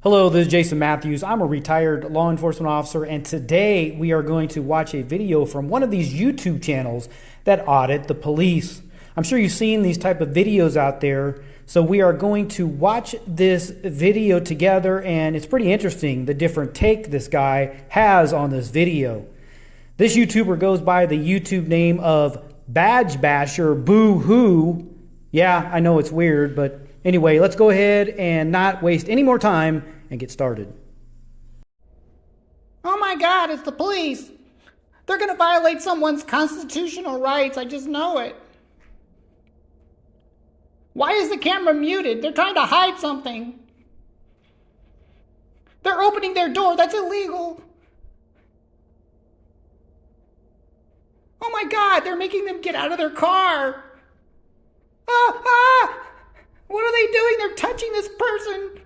Hello, this is Jason Matthews. I'm a retired law enforcement officer, and today we are going to watch a video from one of these YouTube channels that audit the police. I'm sure you've seen these type of videos out there, so we are going to watch this video together, and it's pretty interesting, the different take this guy has on this video. This YouTuber goes by the YouTube name of Badge Basher Boo Hoo. Yeah, I know it's weird, but anyway, let's go ahead and not waste any more time and get started. Oh my God, it's the police. They're going to violate someone's constitutional rights. I just know it. Why is the camera muted? They're trying to hide something. They're opening their door. That's illegal. Oh my God, they're making them get out of their car. What are they doing? They're touching this person.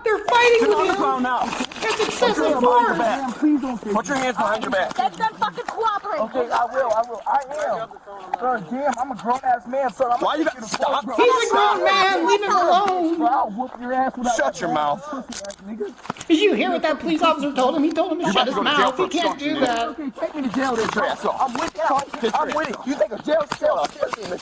They're fighting with him. That's excessive force. Please don't put your hands behind your back. Let them fucking cooperate. Okay, I will. I am. Sir, damn, I'm a grown-ass man, sir. Why you gotta stop? He's a grown man. Leave him alone. Bro, I'll whoop your ass without Shut your mouth. Did you hear what that police officer told him? He told him to shut his mouth. He can't do that. Okay, take me to jail then, sir. I'm with you. I'm with you. You think a jail cell?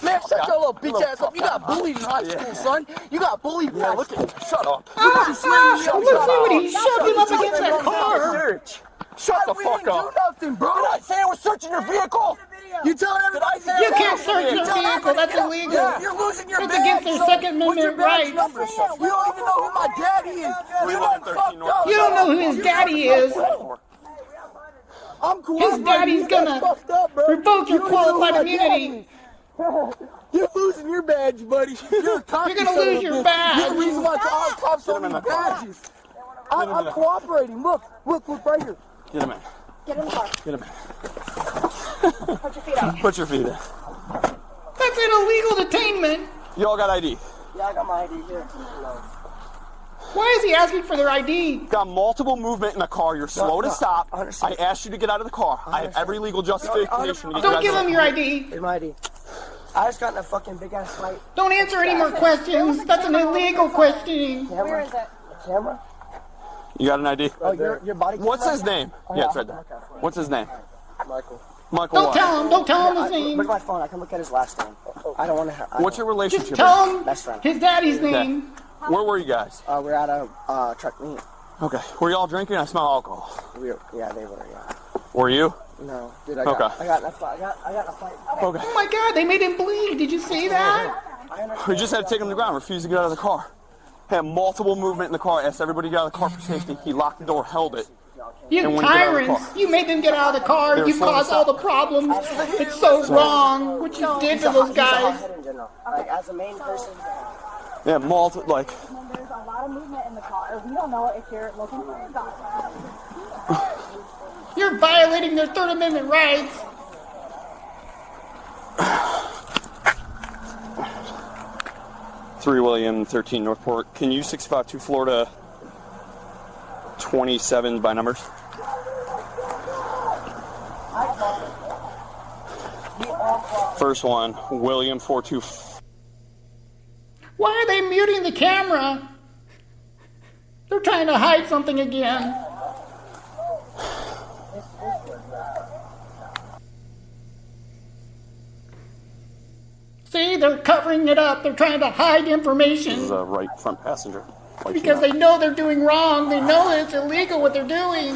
Man, shut your little bitch ass up. You got bullied in high school, son. You got bullied in high Look school. at shut up. Let's see what he shoved him up against that car. Search. Shut the We fuck didn't do up. nothing, bro. Did I say I was searching your vehicle? You telling everybody that? You can't search their vehicle. That's illegal. You're losing your It's badge. against their Second What's your Amendment badge rights. number? You don't even know who my daddy is. You done fucked up. You don't know who his daddy is. I'm cooperating. His daddy's You done gonna fucked up, bro. revoke your You don't even know who qualified my immunity. daddy is. You're losing your badge, buddy. You're gonna lose your badge. You're the reason why all cops don't need badges. I'm cooperating. Look right here. Get him in. Get in the car. Get him in. Put your feet up. Put your feet in. That's an illegal detainment. You all got ID. Yeah, I got my ID here. Why is he asking for their ID? Got multiple movement in the car. You're slow to stop. I understand. I asked you to get out of the car. I have every legal justification to get you Don't guys give out. him your ID. Here's my ID. I just got in a fucking big ass fight. Don't answer any more questions. That's an illegal questioning. Where is it? Camera? You got an ID? Oh, your body camera? What's his name? Yeah, it's right there. What's his name? Michael. Michael Don't what? tell him. Don't tell him his Look name. at my phone. I can look at his last name. I don't want to. What's your relationship? Just tell him Best friend. his daddy's name. Where were you guys? We're at a truck meet. Okay. Were you all drinking? I smell alcohol. Yeah, they were. Yeah. Were you? No, dude. I got in a fight. I got in a fight. Okay. Oh my God, they made him bleed. Did you see that? We just had to take him to the ground. Refused to get out of the car. Had multiple movement in the car. Asked everybody to get out of the car for safety. He locked the door, held it. You And wouldn't get out of the tyrants. car. You made them get out of the car. They're You slow to caused all stop. the problems. It's so wrong what you did to those guys. Like as a main person. Yeah, There's a lot of movement in the car. We don't know if you're looking for your dog. You're violating their Third Amendment rights. Three William, 13 Northport. Can you 652 Florida 27 by numbers? First one, William 42. Why are they muting the camera? They're trying to hide something again. See, they're covering it up. They're trying to hide This is information a right front passenger. because they know they're doing wrong. They know it's illegal what they're doing.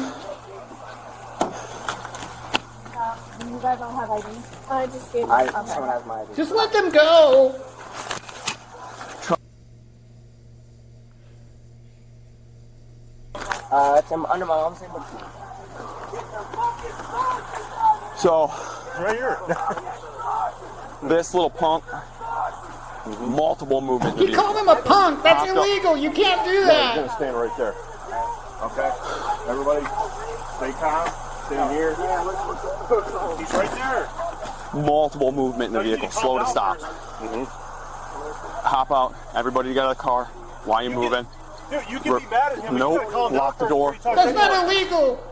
You guys don't have ID? I just gave Someone has my ID. Just let them go. It's under my mom's name. So, Right here. this little punk, multiple movement. He called him a punk. That's illegal. You can't do You're that. gonna stand right there. Okay? Everybody, stay calm. Stay here. He's right there. Multiple movement in the vehicle. Slow to stop. Hop out. Everybody get out of the car. Why are you moving? Dude, you can be mad at him. Nope. You gotta calm down Lock the first door. before you talk That's to him. not illegal.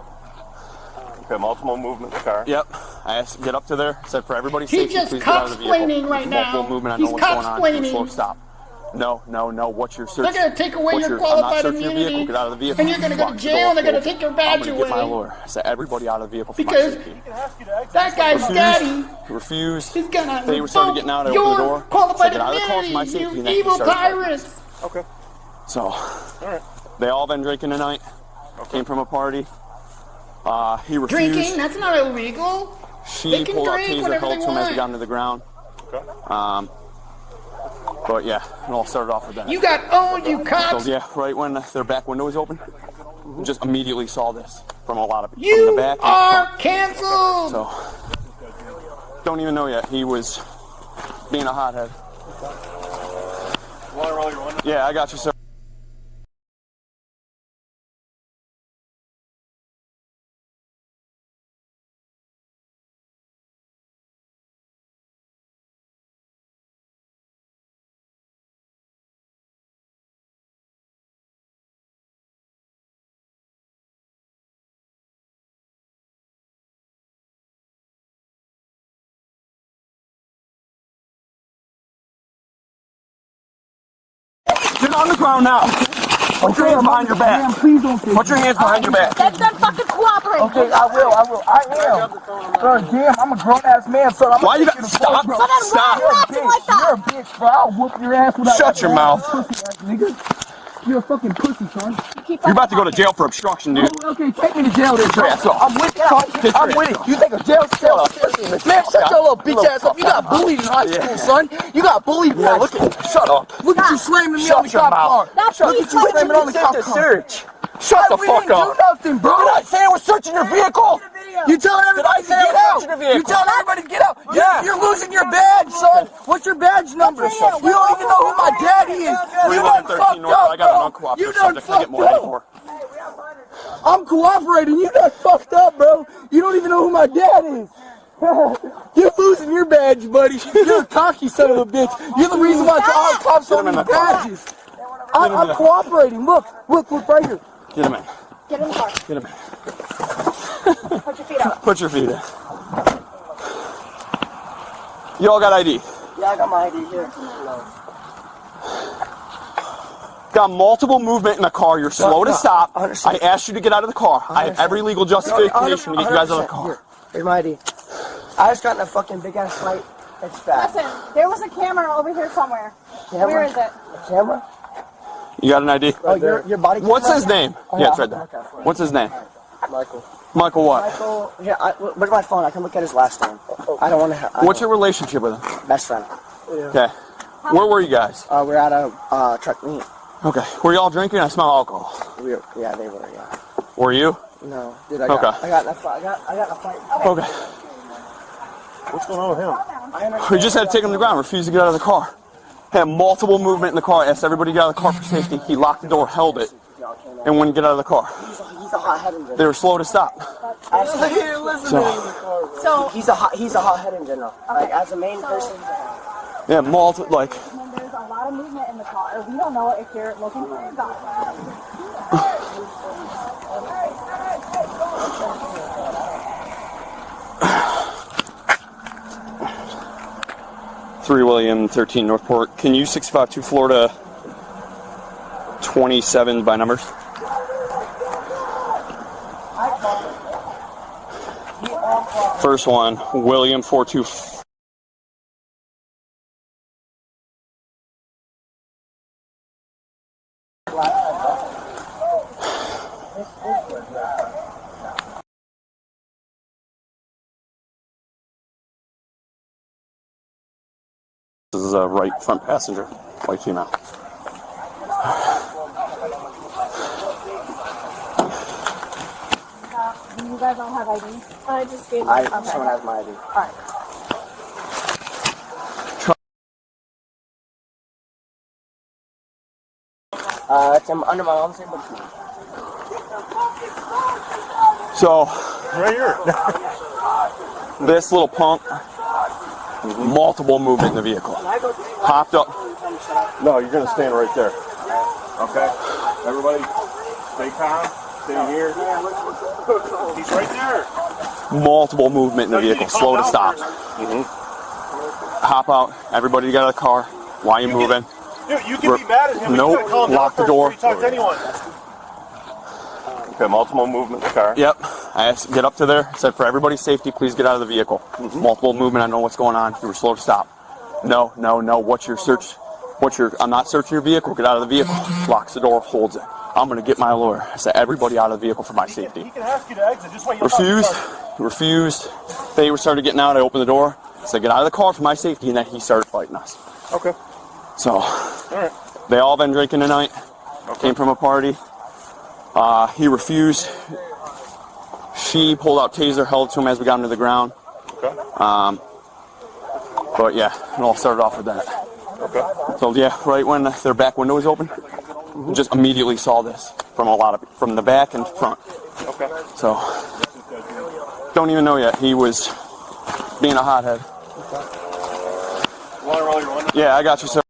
Okay, multiple movement in the car. Yep. I asked get up to there. Said for everybody's He's safety, just please get out of the vehicle. copsplaining right now. Multiple movement. I He's know what's going on. copsplaining. Slow stop. No. What's your search? They're going to take away your I'm not qualified searching your vehicle. immunity. Get out of the vehicle. And you're going to go to jail and they're going to take your badge I'm away. gonna get my lawyer. I said everybody out of the vehicle for my Because safety. that guy's daddy Refused. is going to They were started getting out. I opened the door. qualified Said, get out of the car for my immunity, safety. you And then he evil started fighting. tyrants. Okay. So, All right. they all been drinking tonight. Came from a party. He refused. Drinking? That's not illegal. She They can pulled out drink taser, whatever held they to him as he want. got into the ground. Okay. But yeah, it all started off with that. You got owned, you cops. So yeah, right when their back window was open, just immediately saw this from a lot of people. You from the back are canceled. So, don't even know yet. He was being a hothead. Want to roll your window? Yeah, I got you, sir. Get on the ground now. Put your hands behind your back. Damn, please don't say Put your hands behind your back. Let them fucking cooperate. Okay, I will. I am. Bro, damn, I'm a grown-ass man, son. I'm Why you gonna got take you to court, stop? bro. Stop. You're a acting like bitch. that? You're a bitch, bro. I'll whoop your ass without Shut your mouth. Pussy ass nigga. You're a fucking pussy, son. You're about to go to jail for obstruction, dude. Okay, take me to jail then, bro. ass off. I'm with you, son. I'm with it. You think a jail cell? Man, shut your little bitch ass up. You got bullied in high school, son. You got bullied in high school. Shut up. Look at you slamming me Shut on the your cop mouth. car. That's Look at you slamming on the cop car. Search. Shut the We fuck didn't do up. nothing, bro. Did I say I was searching your vehicle? You telling everybody to Did I say get I was out. searching your vehicle? You telling everybody to get out. Yeah. You're losing your badge, son. What's your badge number? You don't even know who my daddy is. You done 313 fucked North. I up, got an bro. You uncooperative done subject. I get fucked more than up. four. I'm cooperating. You done fucked up, bro. You don't even know who my dad is. You're losing your badge, buddy. You're a cocky son of a bitch. You're the reason why all cops Get don't him in need the car. badges. I'm cooperating. Look right here. Get him in. Get in the car. Get him in. Put your feet up. Put your feet in. You all got ID? Yeah, I got my ID here. Got multiple movement in the car. You're slow to stop. I understand. asked you to get out of the car. I have every legal justification to get you guys out of the car. Here, here's my ID. I just got in a fucking big ass fight. It's bad. Listen, there was a camera over here somewhere. Camera? Where is it? A camera? You got an ID? Oh, your body camera? What's his name? Yeah, it's right there. What's his name? Michael. Michael what? Michael, yeah, where's my phone? I can look at his last name. I don't want to. What's your relationship with him? best friend? Okay. Where were you guys? We're at a truck meet. Okay. Were you all drinking? I smell alcohol. Yeah, they were. Yeah. Were you? No, dude. I got in a fight. I got in a fight. Okay. What's going on with him? We just had to take him to the ground. Refused to get out of the car. Had multiple movement in the car. Asked everybody to get out of the car for safety. He locked the door, held it, and wouldn't get out of the car. He's a hot head in general. They were slow to stop. So He's a hot head in general. Like as a main person. Yeah, multiple like. when there's a lot of movement in the car, we don't know if you're looking for your dog. 3 William, 13 Northport. Can you 652 Florida 27 by numbers? First one, William 42. This is a right front passenger, white female. Do you guys all have ID? I just gave Someone has my ID. Alright. It's under my mom's name, but it's not. So, Right here. this little punk, multiple movement in the vehicle. Popped up. No, you're going to stand right there. Okay? Everybody, stay calm. Stay here. He's right there. Multiple movement in the vehicle. Slow to stop. Hop out. Everybody get out of the car. Why are you moving? Dude, you can be mad at him. Nope. You gotta calm down Lock the first door. before you talk to anyone. Okay, multiple movement in the car. Yep. I asked to get up to there. Said for everybody's safety, please get out of the vehicle. Multiple movement. I know what's going on. You were slow to stop. No. What's your search? I'm not searching your vehicle. Get out of the vehicle. Locks the door. Holds it. I'm gonna get my lawyer. I said everybody out of the vehicle for my safety. He can ask you to exit. Just wait. Refused. They started getting out. I opened the door. Said get out of the car for my safety, and then he started fighting us. Okay. So, All right. they all been drinking tonight. Okay. Came from a party. He refused. She pulled out taser, held to him as we got him to the ground. Okay. But yeah, it all started off with that. Okay. So yeah, right when their back window was open, just immediately saw this from the back and front. Okay. So don't even know yet. He was being a hothead. Want to roll your window? Yeah, I got you, sir.